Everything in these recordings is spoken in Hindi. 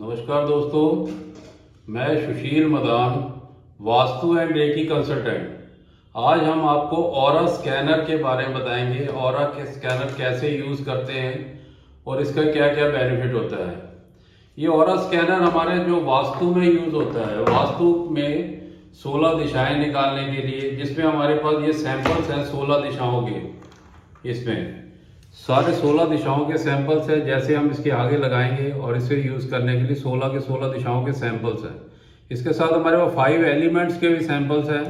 नमस्कार दोस्तों, मैं Sushil Madan, vastu and reiki consultant. आज हम आपको ऑरा स्कैनर के बारे में बताएंगे। ऑरा के स्कैनर कैसे यूज़ करते हैं और इसका क्या क्या बेनिफिट होता है। ये ऑरा स्कैनर हमारे जो वास्तु में यूज़ होता है, वास्तु में 16 दिशाएं निकालने के लिए, जिसमें हमारे पास ये सैंपल्स हैं 16 दिशाओं के। इसमें सारे 16 दिशाओं के सैंपल्स हैं। जैसे हम इसके आगे लगाएंगे और इसे यूज़ करने के लिए 16 के 16 दिशाओं के सैंपल्स हैं। इसके साथ हमारे पास 5 एलिमेंट्स के भी सैंपल्स हैं,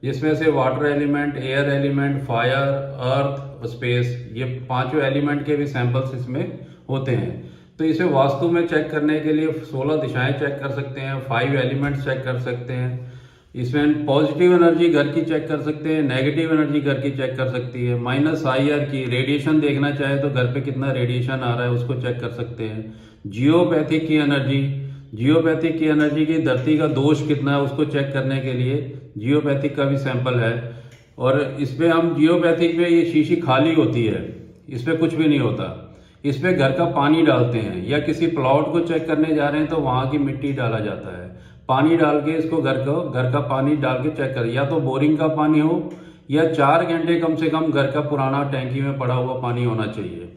जिसमें से water element, air element, fire, earth, space, ये पांचों एलिमेंट के भी सैंपल्स इसमें होते हैं। तो इसे वास्तु में चेक करने के लिए 16 दिशाएं चेक कर सकते हैं, 5 एलिमेंट्स चेक कर सकते हैं। इसमें पॉजिटिव एनर्जी घर की चेक कर सकते हैं, नेगेटिव एनर्जी घर की चेक कर सकती है, -IR की रेडिएशन देखना चाहे तो घर पे कितना रेडिएशन आ रहा है उसको चेक कर सकते हैं। जियोपैथिक की एनर्जी की धरती का दोष कितना है उसको चेक करने के लिए जियोपैथिक का भी सैंपल है। और इसमें हम जियोपैथिक में ये शीशी खाली होती है, इसमें कुछ भी नहीं होता। इसमें घर का पानी डालते हैं, या किसी प्लॉट को चेक करने जा रहे हैं तो वहाँ की मिट्टी डाला जाता है। पानी डाल के इसको घर का पानी डाल के चेक करें, या तो बोरिंग का पानी हो या 4 घंटे कम से कम घर का पुराना टैंकी में पड़ा हुआ पानी होना चाहिए।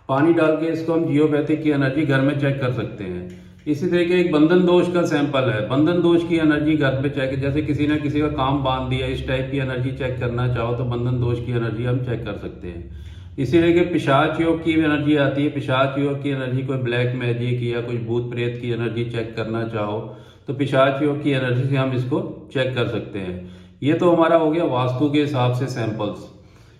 पानी डाल के इसको हम जियोपैथिक की एनर्जी घर में चेक कर सकते हैं। इसी तरीके एक बंधन दोष का सैंपल है। बंधन दोष की एनर्जी घर पे चेक, जैसे किसी ने किसी का काम बांध दिया, इस टाइप की एनर्जी चेक करना चाहो तो बंधन दोष की एनर्जी हम चेक कर सकते हैं। इसी तरीके पिशाच योग की एनर्जी आती है। पिशाच योग की एनर्जी, कोई ब्लैक मैजिक या कुछ भूत प्रेत की एनर्जी चेक करना चाहो तो पिशाच योग की एनर्जी से हम इसको चेक कर सकते हैं। ये तो हमारा हो गया वास्तु के हिसाब से सैंपल्स।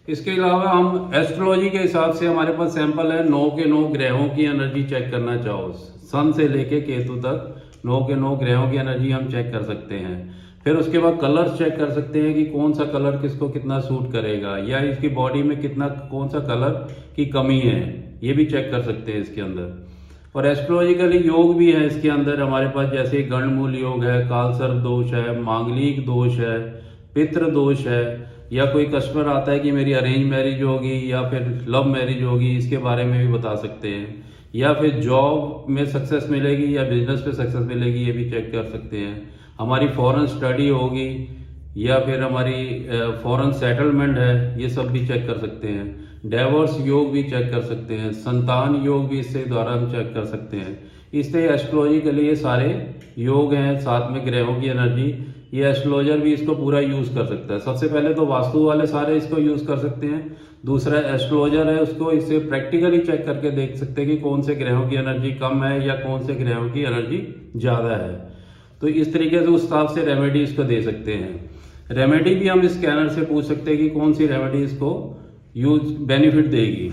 इसके अलावा हम एस्ट्रोलॉजी के हिसाब से हमारे पास सैंपल है 9 के 9 ग्रहों की एनर्जी चेक करना चाहो, सन से लेके केतु तक 9 के 9 ग्रहों की एनर्जी हम चेक कर सकते हैं। फिर उसके बाद कलर्स चेक कर सकते हैं कि कौन सा कलर किसको कितना सूट करेगा, या इसकी बॉडी में कितना कौन सा कलर की कमी है, ये भी चेक कर सकते हैं इसके अंदर। और एस्ट्रोलॉजिकली योग भी है इसके अंदर हमारे पास, जैसे गणमूल योग है, कालसर्प दोष है, मांगलिक दोष है, पितृ दोष है, या कोई कस्टमर आता है कि मेरी अरेंज मैरिज होगी या फिर लव मैरिज होगी, इसके बारे में भी बता सकते हैं। या फिर जॉब में सक्सेस मिलेगी या बिजनेस में सक्सेस मिलेगी, ये भी चेक कर सकते हैं। हमारी फॉरेन स्टडी होगी या फिर हमारी फॉरेन सेटलमेंट है, ये सब भी चेक कर सकते हैं। डाइवोर्स योग भी चेक कर सकते हैं, संतान योग भी इससे द्वारा हम चेक कर सकते हैं। इसलिए एस्ट्रोलॉजी के लिए सारे योग हैं, साथ में ग्रहों की एनर्जी। ये एस्ट्रोलॉजर भी इसको पूरा यूज कर सकता है। सबसे पहले तो वास्तु वाले सारे इसको यूज कर सकते हैं। दूसरा एस्ट्रोलॉजर है, उसको इससे प्रैक्टिकली चेक करके देख सकते हैं कि कौन से ग्रहों की एनर्जी कम है या कौन से ग्रहों की एनर्जी ज्यादा है। तो इस तरीके से उस हिसाब से रेमेडी इसको दे सकते हैं। रेमेडी भी हम इस स्कैनर से पूछ सकते हैं कि कौन सी रेमेडी इसको यूज बेनिफिट देगी।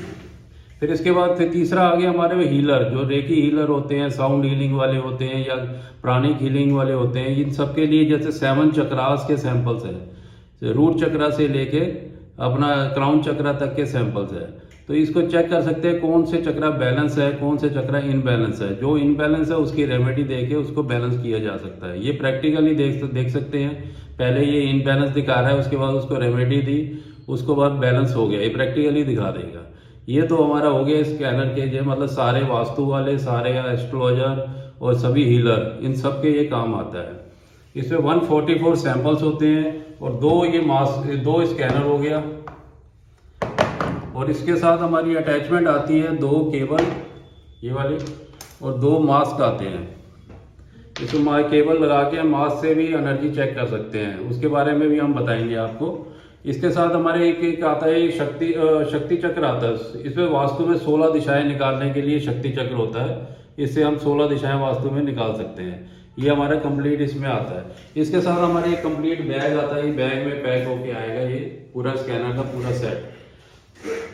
फिर इसके बाद फिर तीसरा आ गया हमारे में हीलर, जो रेकी हीलर होते हैं, साउंड हीलिंग वाले होते हैं या प्राणिक हीलिंग वाले होते हैं। इन सब के लिए जैसे 7 चक्रास के सैंपल्स हैं, रूट चक्रा से लेके अपना क्राउन चक्रा तक के सैंपल्स है। तो इसको चेक कर सकते हैं कौन से चक्रा बैलेंस है, कौन से चक्रा इनबैलेंस है। जो इनबैलेंस है उसकी रेमेडी देके उसको बैलेंस किया जा सकता है। ये प्रैक्टिकली देख सकते हैं। पहले ये इनबैलेंस दिखा रहा है, उसके बाद उसको रेमेडी दी, उसको बाद बैलेंस हो गया, ये प्रैक्टिकली दिखा देगा। ये तो हमारा हो गया स्कैनर के जो मतलब सारे वास्तु वाले, सारे एस्ट्रोलॉजर और सभी हीलर, इन सब के ये काम आता है। इसमें 144 सैंपल्स होते हैं और दो स्कैनर हो गया। और इसके साथ हमारी अटैचमेंट आती है 2 केबल ये वाली और 2 मास्क आते हैं। इसमें केबल लगा के मास्क से भी एनर्जी चेक कर सकते हैं, उसके बारे में भी हम बताएंगे आपको। इसके साथ हमारे एक आता है शक्ति चक्र आता है। इसमें वास्तु में 16 दिशाएं निकालने के लिए शक्ति चक्र होता है। इससे हम 16 दिशाएं वास्तु में निकाल सकते हैं। ये हमारा कंप्लीट इसमें आता है। इसके साथ हमारे एक कंप्लीट बैग आता है, बैग में पैक होके आएगा ये पूरा स्कैनर का पूरा सेट।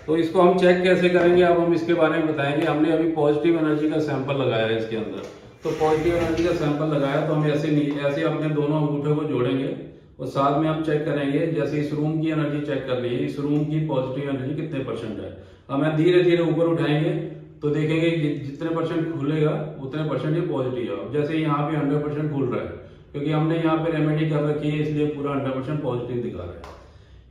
तो इसको हम चेक कैसे करेंगे अब हम इसके बारे में बताएंगे। हमने अभी पॉजिटिव एनर्जी का सैंपल लगाया है इसके अंदर। तो पॉजिटिव एनर्जी का सैंपल लगाया तो हम ऐसे अपने दोनों अंगूठों को जोड़ेंगे और साथ में हम चेक करेंगे। जैसे इस रूम की एनर्जी चेक करनी है, इस रूम की पॉजिटिव एनर्जी कितने % है। हमें धीरे धीरे ऊपर उठाएंगे तो देखेंगे जितने % खुलेगा उतने % ये पॉजिटिव है। जैसे यहाँ पे 100% खुल रहा है, क्योंकि हमने यहाँ पे रेमेडी कर रखी है, इसलिए पूरा 100% पॉजिटिव दिखा रहा है।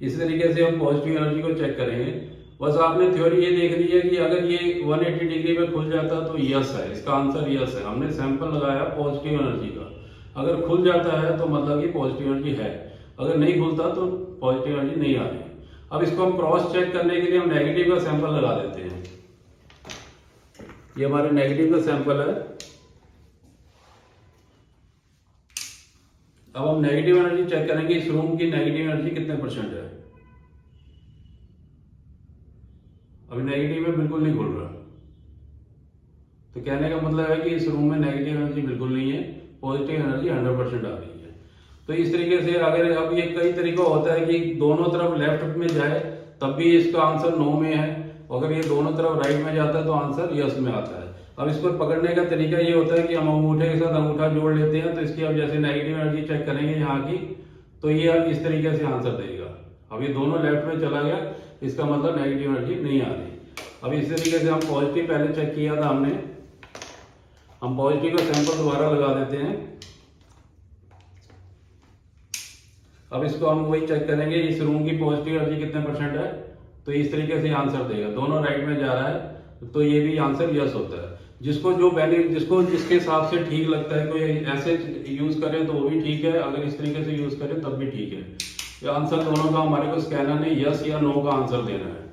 इसी तरीके से हम पॉजिटिव एनर्जी को चेक करेंगे बस आपने थ्योरी ये देख ली है कि अगर ये 180 डिग्री पे खुल जाता तो यस है, इसका आंसर यस है। हमने सैंपल लगाया पॉजिटिव एनर्जी का, अगर खुल जाता है तो मतलब कि पॉजिटिव एनर्जी है, अगर नहीं खुलता तो पॉजिटिव एनर्जी नहीं आ रही। अब इसको हम क्रॉस चेक करने के लिए हम नेगेटिव का सैंपल लगा देते हैं। ये हमारे नेगेटिव का सैंपल है। अब हम नेगेटिव एनर्जी चेक करेंगे, इस रूम की नेगेटिव एनर्जी कितने परसेंट है। अभी नेगेटिव में बिल्कुल नहीं खुल रहा, तो कहने का मतलब है कि इस रूम में नेगेटिव एनर्जी बिल्कुल नहीं है, पॉजिटिव एनर्जी 100% आ रही है। तो इस तरीके से अगर अब ये कई तरीका होता है कि दोनों तरफ लेफ्ट में जाए तब भी इसका आंसर नो में है, अगर ये दोनों तरफ राइट में जाता है तो आंसर यस में आता है। अब इसको पकड़ने का तरीका ये होता है कि हम अंगूठे के साथ अंगूठा जोड़ लेते हैं, तो इसकी अब जैसे नेगेटिव एनर्जी चेक करेंगे यहाँ की, तो ये अब इस तरीके से आंसर देगा। अब ये दोनों लेफ्ट में चला गया, इसका मतलब नेगेटिव एनर्जी नहीं आ रही। अब इस तरीके से हम पॉजिटिव पहले चेक किया था हमने, हम पॉजिटिव का सैंपल दोबारा लगा देते हैं। अब इसको हम वही चेक करेंगे, इस रूम की पॉजिटिव एनर्जी कितने परसेंट है, तो इस तरीके से आंसर देगा। दोनों राइट में जा रहा है तो ये भी आंसर यस होता है। जिसको जिसके हिसाब से ठीक लगता है, कोई ऐसे यूज करें तो वो भी ठीक है, अगर इस तरीके से यूज करें तब भी ठीक है। ये आंसर दोनों का हमारे को स्कैनर ने यस या नो का आंसर देना है।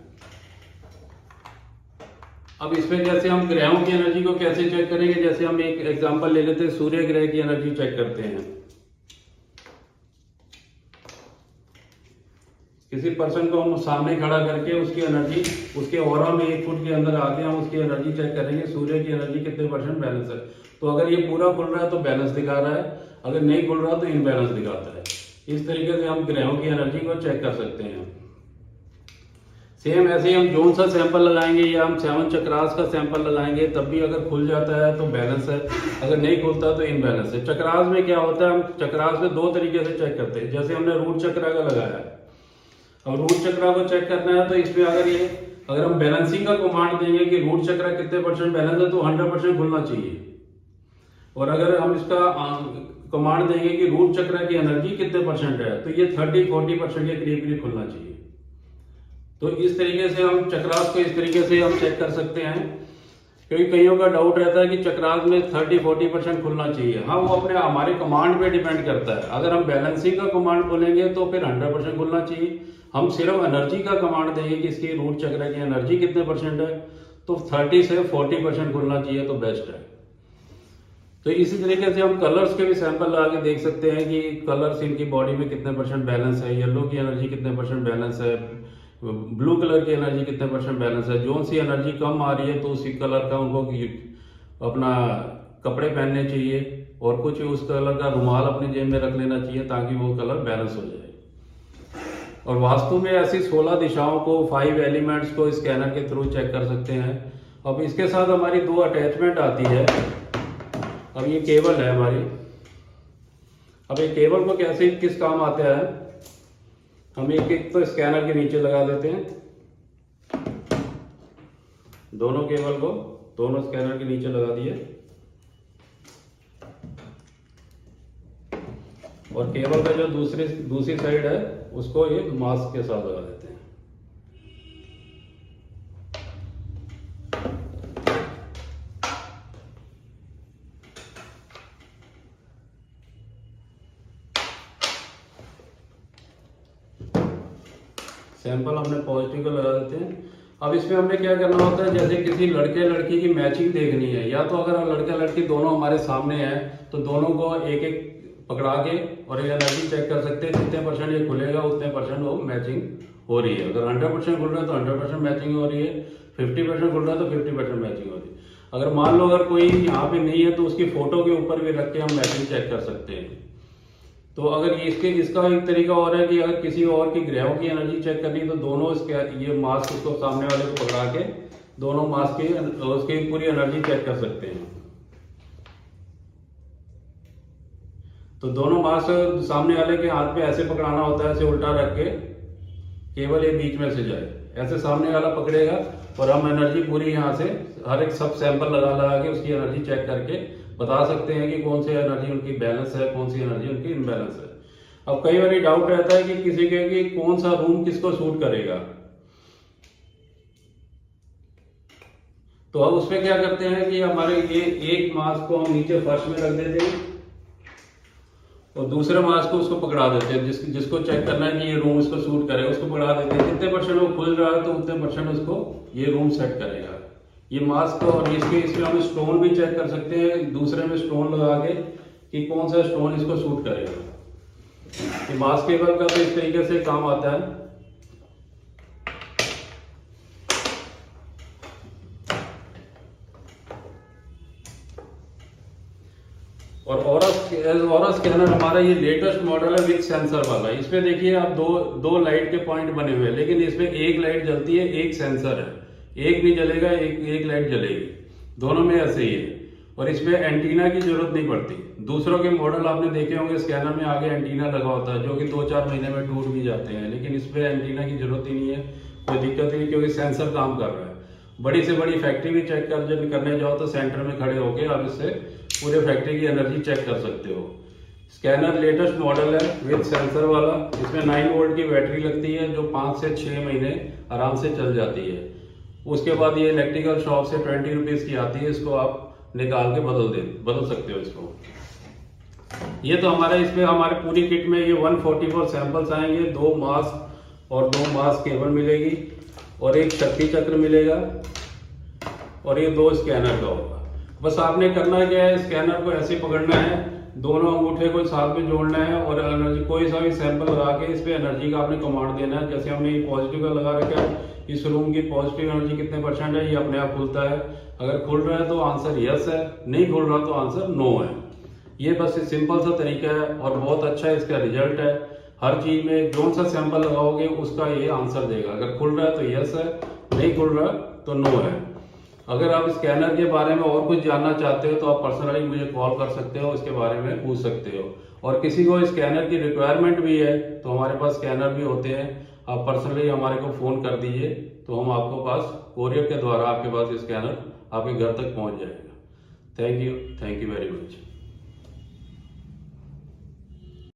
अब इसमें जैसे हम ग्रहों की एनर्जी को कैसे चेक करेंगे, जैसे हम एक एग्जांपल ले लेते हैं, सूर्य ग्रह की एनर्जी चेक करते हैं। किसी पर्सन को हम सामने खड़ा करके उसकी एनर्जी, उसके ऑरा में 1 फुट के अंदर आके हम उसकी एनर्जी चेक करेंगे, सूर्य की एनर्जी कितने परसेंट बैलेंस है। तो अगर ये पूरा खुल रहा है तो बैलेंस दिखा रहा है, अगर नहीं खुल रहा तो इनबैलेंस दिखाता है। इस तरीके से हम ग्रहों की एनर्जी को चेक कर सकते हैं। सेम ऐसे ही हम जोन सा सैंपल लगाएंगे या हम 7 चक्रास का सैंपल लगाएंगे, तब भी अगर खुल जाता है तो बैलेंस है, अगर नहीं खुलता तो इनबैलेंस है। चक्रास में क्या होता है, हम चक्रास में 2 तरीके से चेक करते हैं। जैसे हमने रूट चक्रा का लगाया है, अब रूट चक्रा को चेक करना है तो इसमें अगर हम बैलेंसिंग का कमांड देंगे कि रूट चक्रा कितने परसेंट बैलेंस है, तो 100% खुलना चाहिए। और अगर हम इसका कमांड देंगे कि रूट चक्रा की एनर्जी कितने परसेंट है, तो ये 30-40% के करीब खुलना चाहिए। तो इस तरीके से हम चक्रास को इस तरीके से हम चेक कर सकते हैं, क्योंकि कईयों का डाउट रहता है कि चक्रास में 30-40% खुलना चाहिए। हाँ, वो अपने हमारे कमांड पे डिपेंड करता है। अगर हम बैलेंसिंग का कमांड बोलेंगे तो फिर 100% खुलना चाहिए। हम सिर्फ एनर्जी का कमांड देंगे कि इसकी रूट चक्र की एनर्जी कितने परसेंट है, तो 30 से 40% खुलना चाहिए तो बेस्ट है। तो इसी तरीके से हम कलर्स के भी सैंपल लगा के देख सकते हैं कि कलर्स इनकी बॉडी में कितने परसेंट बैलेंस है, येलो की एनर्जी कितने परसेंट बैलेंस है, ब्लू कलर की एनर्जी कितने परसेंट बैलेंस है। जो सी एनर्जी कम आ रही है तो उसी कलर का उनको अपना कपड़े पहनने चाहिए, और कुछ उस कलर का रुमाल अपनी जेब में रख लेना चाहिए ताकि वो कलर बैलेंस हो जाए। और वास्तु में ऐसी 16 दिशाओं को, 5 एलिमेंट्स को स्कैनर के थ्रू चेक कर सकते हैं। अब इसके साथ हमारी 2 अटैचमेंट आती है। अब ये केबल है हमारी। अब ये केबल को कैसे किस काम आता है, हम एक तो स्कैनर के नीचे लगा देते हैं, दोनों केबल को दोनों स्कैनर के नीचे लगा दिए, और केबल का जो दूसरी साइड है उसको ये मास्क के साथ लगा देते हैं। सैंपल हमने पॉजिटिव का लगा देते हैं। अब इसमें हमने क्या करना होता है, जैसे किसी लड़के लड़की की मैचिंग देखनी है, या तो अगर लड़का लड़की दोनों हमारे सामने हैं तो दोनों को एक एक पकड़ा के और ये एनर्जी चेक कर सकते हैं, कितने परसेंट ये खुलेगा उतने परसेंट वो मैचिंग हो रही है। अगर 100% खुल रहा है तो 100% मैचिंग हो रही है, 50% खुल रहा है तो 50% मैचिंग हो रही है। अगर मान लो अगर कोई यहाँ पे नहीं है तो उसकी फोटो के ऊपर भी रख के हम मैचिंग चेक कर सकते हैं। तो अगर इसका एक तरीका और है कि अगर किसी और की ग्रहों की एनर्जी चेक करनी है तो दोनों ये मास्क उसको सामने वाले को पकड़ा के दोनों मास्क की उसकी पूरी एनर्जी चेक कर सकते हैं। तो दोनों मास्क सामने वाले के हाथ पे ऐसे पकड़ाना होता है, ऐसे उल्टा रख के, केवल ये बीच में से जाए, ऐसे सामने वाला पकड़ेगा और हम एनर्जी पूरी यहाँ से हर एक सब सैंपल लगा के उसकी एनर्जी चेक करके बता सकते हैं कि कौन सी एनर्जी उनकी बैलेंस है, कौन सी एनर्जी उनकी इनबैलेंस है। अब कई बार डाउट रहता है कि किसी के कि कौन सा रूम किसको सूट करेगा। तो अब उसमें क्या करते हैं कि हमारे ये एक मास्क को हम नीचे फर्श में रख देते हैं और दूसरे मास्क को उसको पकड़ा देते हैं। जिसको चेक करना है कि ये रूम इसको सूट करे उसको पकड़ा देते हैं। कितने परसेंट वो खुल रहा है तो उतने परसेंट उसको ये रूम सेट करेगा। ये मास्क और इसमें हम स्टोन भी चेक कर सकते हैं दूसरे में स्टोन लगा के कि कौन सा स्टोन इसको सूट करेगा। ये मास्क केबल का तो इस तरीके से काम आता है। और ऑरा स्कैनर हमारा ये लेटेस्ट मॉडल है विद सेंसर वाला। इसमें देखिए आप दो लाइट के पॉइंट बने हुए हैं, लेकिन इसमें एक लाइट जलती है, एक सेंसर है। एक नहीं जलेगा, एक लाइट जलेगी, दोनों में ऐसे ही है। और इसमें एंटीना की जरूरत नहीं पड़ती। दूसरों के मॉडल आपने देखे होंगे स्कैनर में आगे एंटीना लगा होता है जो कि 2-4 महीने में टूट भी जाते हैं, लेकिन इसमें एंटीना की जरूरत ही नहीं है, कोई दिक्कत नहीं, क्योंकि सेंसर काम कर रहा है। बड़ी से बड़ी फैक्ट्री भी चेक करने जाओ तो सेंटर में खड़े होके आप इससे पूरे फैक्ट्री की एनर्जी चेक कर सकते हो। स्कैनर लेटेस्ट मॉडल है विद सेंसर वाला। इसमें 9 वोल्ट की बैटरी लगती है जो 5 से 6 महीने आराम से चल जाती है। उसके बाद ये इलेक्ट्रिकल शॉप से 20 रुपीज की आती है, इसको आप निकाल के बदल सकते हो इसको। ये तो इसमें हमारे पूरी किट में ये 144 सैंपल्स आएंगे, 2 मास्क और 2 मास्क केबल मिलेगी और एक शक्ति चक्र मिलेगा और ये 2 स्कैनर का होगा। बस आपने करना क्या है, स्कैनर को ऐसे पकड़ना है, दोनों अंगूठे को साथ में जोड़ना है और एनर्जी कोई सा भी सैंपल लगा के इस पे एनर्जी का आपने कमांड देना है। जैसे हमने ये पॉजिटिव का लगा रखा है, इस रूम की पॉजिटिव एनर्जी कितने परसेंट है, ये अपने आप खुलता है। अगर खुल रहा है तो आंसर यस है, नहीं खुल रहा तो आंसर नो है। ये बस सिंपल सा तरीका है और बहुत अच्छा इसका रिजल्ट है। हर चीज में जो सा सैंपल लगाओगे उसका ये आंसर देगा। अगर खुल रहा है तो यस है, नहीं खुल रहा तो नो है। अगर आप स्कैनर के बारे में और कुछ जानना चाहते हो तो आप पर्सनली मुझे कॉल कर सकते हो, इसके बारे में पूछ सकते हो। और किसी को स्कैनर की रिक्वायरमेंट भी है तो हमारे पास स्कैनर भी होते हैं, आप पर्सनली हमारे को फ़ोन कर दीजिए तो हम आपको पास कोरियर के द्वारा आपके पास स्कैनर आपके घर तक पहुंच जाएगा। Thank you very much.